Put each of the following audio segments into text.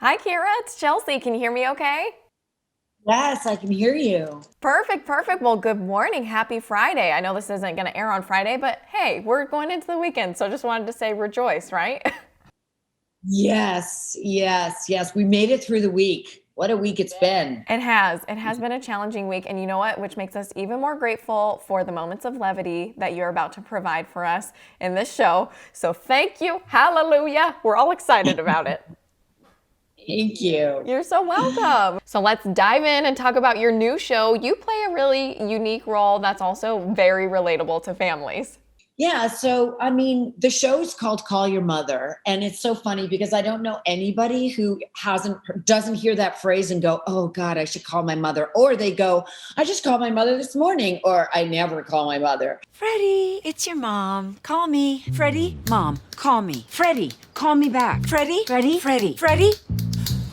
Hi, Kyra. It's Chelsey. Can you hear me okay? Yes, I can hear you. Perfect, perfect. Well, good morning. Happy Friday. I know this isn't going to air on Friday, but hey, we're going into the weekend, so just wanted to say rejoice, right? Yes, yes, yes. We made it through the week. What a week it's been. It has. It has been a challenging week, and you know what? Which makes us even more grateful for the moments of levity that you're about to provide for us in this show. So thank you. Hallelujah. We're all excited about it. Thank you. You're so welcome. So let's dive in and talk about your new show. You play a really unique role that's also very relatable to families. Yeah, so I mean, the show's called Call Your Mother, and it's so funny because I don't know anybody who doesn't hear that phrase and go, "Oh God, I should call my mother," or they go, "I just called my mother this morning," or "I never call my mother." Freddie, it's your mom. Call me. Freddie, mom, call me. Freddie, call me back. Freddie, Freddie, Freddie, Freddie.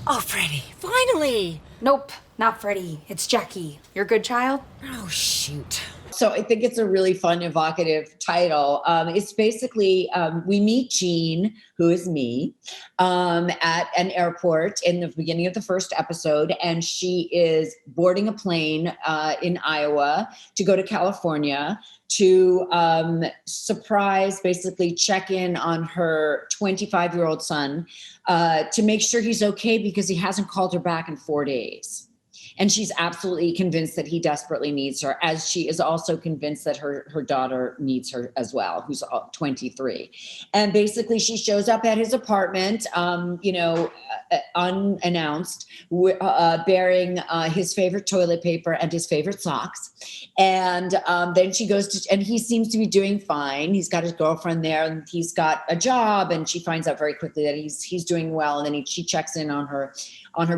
Oh, Freddie, finally. Nope, not Freddie. It's Jackie. Your good child? Oh, shoot. So I think it's a really fun, evocative title. It's basically we meet Jean, who is me, at an airport in the beginning of the first episode, and she is boarding a plane in Iowa to go to California to surprise, basically check in on her 25-year-old son to make sure he's okay because he hasn't called her back in 4 days. And she's absolutely convinced that he desperately needs her, as she is also convinced that her daughter needs her as well, who's 23. And basically she shows up at his apartment, unannounced, bearing his favorite toilet paper and his favorite socks. And then she goes to, and he seems to be doing fine. He's got his girlfriend there and he's got a job, and she finds out very quickly that he's doing well. And then she checks in on her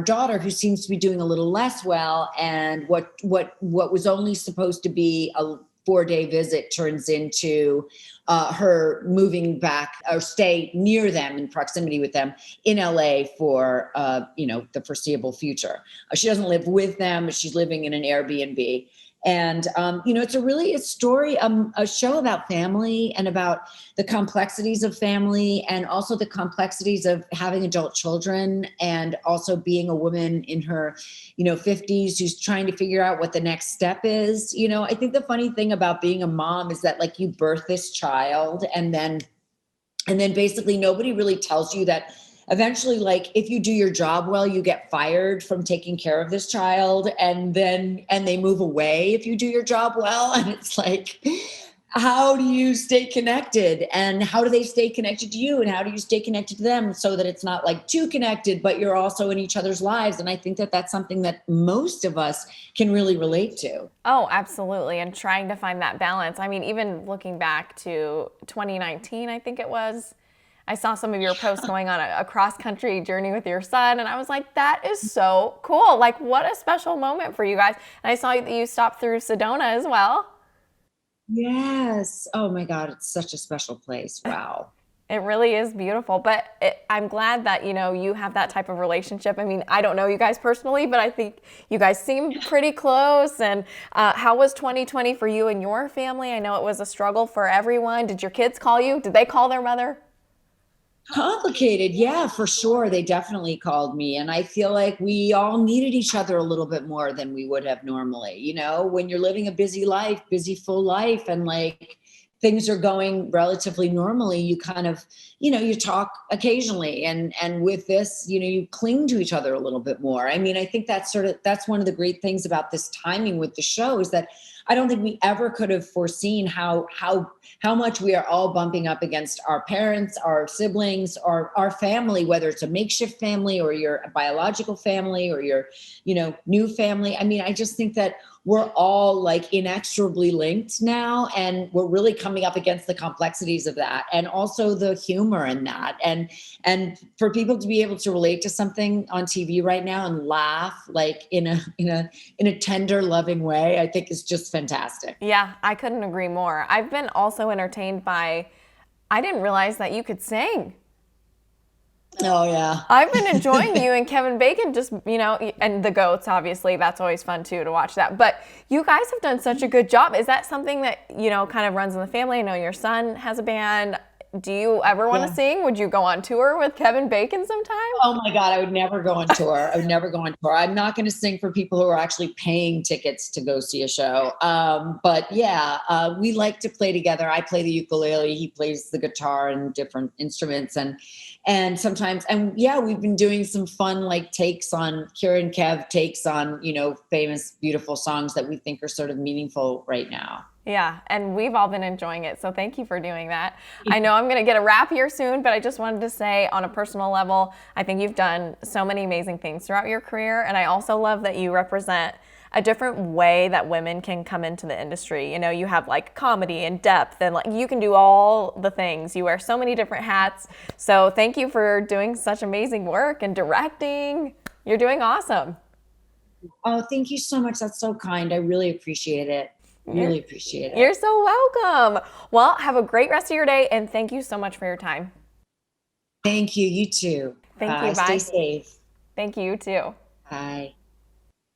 daughter, who seems to be doing a little less well. And what was only supposed to be a 4-day visit turns into her moving back or stay near them, in proximity with them in LA for the foreseeable future. She doesn't live with them, but she's living in an Airbnb. And, it's a story, a show about family and about the complexities of family, and also the complexities of having adult children, and also being a woman in her, 50s who's trying to figure out what the next step is. I think the funny thing about being a mom is that, like, you birth this child and then basically nobody really tells you that eventually, like, if you do your job well, you get fired from taking care of this child, and they move away if you do your job well. And it's like, how do you stay connected, and how do they stay connected to you, and how do you stay connected to them so that it's not like too connected, but you're also in each other's lives? And I think that that's something that most of us can really relate to. Oh, absolutely. And trying to find that balance. I mean, even looking back to 2019, I think it was, I saw some of your posts going on a cross-country journey with your son, and I was like, that is so cool. Like, what a special moment for you guys. And I saw that you stopped through Sedona as well. Yes. Oh my God, it's such a special place. Wow. It really is beautiful, but I'm glad that, you have that type of relationship. I mean, I don't know you guys personally, but I think you guys seem pretty close. And how was 2020 for you and your family? I know it was a struggle for everyone. Did your kids call you? Did they call their mother? Complicated. Yeah, for sure. They definitely called me. And I feel like we all needed each other a little bit more than we would have normally. When you're living a busy life, full life, and like things are going relatively normally, you kind of, you talk occasionally. And with this, you cling to each other a little bit more. I mean, I think that's one of the great things about this timing with the show, is that I don't think we ever could have foreseen how much we are all bumping up against our parents, our siblings, or our family, whether it's a makeshift family or your biological family or your, new family. I mean, I just think that we're all like inexorably linked now, and we're really coming up against the complexities of that, and also the humor in that. And for people to be able to relate to something on TV right now and laugh like in a tender, loving way, I think is just fantastic. Yeah, I couldn't agree more. I've been also entertained by, I didn't realize that you could sing. Oh yeah. I've been enjoying you and Kevin Bacon, just, and the goats, obviously, that's always fun too, to watch that. But you guys have done such a good job. Is that something that, kind of runs in the family? I know your son has a band. do you ever want to Yeah. sing? Would you go on tour with Kevin Bacon sometime? Oh my God, I would never go on tour. I would never go on tour. I'm not going to sing for people who are actually paying tickets to go see a show. But yeah, we like to play together. I play the ukulele. He plays the guitar and different instruments. And sometimes, and yeah, we've been doing some fun, like Kyra and Kev takes on, famous, beautiful songs that we think are sort of meaningful right now. Yeah, and we've all been enjoying it, so thank you for doing that. I know I'm going to get a wrap here soon, but I just wanted to say on a personal level, I think you've done so many amazing things throughout your career, and I also love that you represent a different way that women can come into the industry. You have like comedy and depth, and like you can do all the things. You wear so many different hats, so thank you for doing such amazing work and directing. You're doing awesome. Oh, thank you so much. That's so kind. I really appreciate it. Really appreciate it. You're so welcome. Well, have a great rest of your day, and thank you so much for your time. Thank you. You too. Thank you. Bye. Stay safe. Thank you, you too. Bye.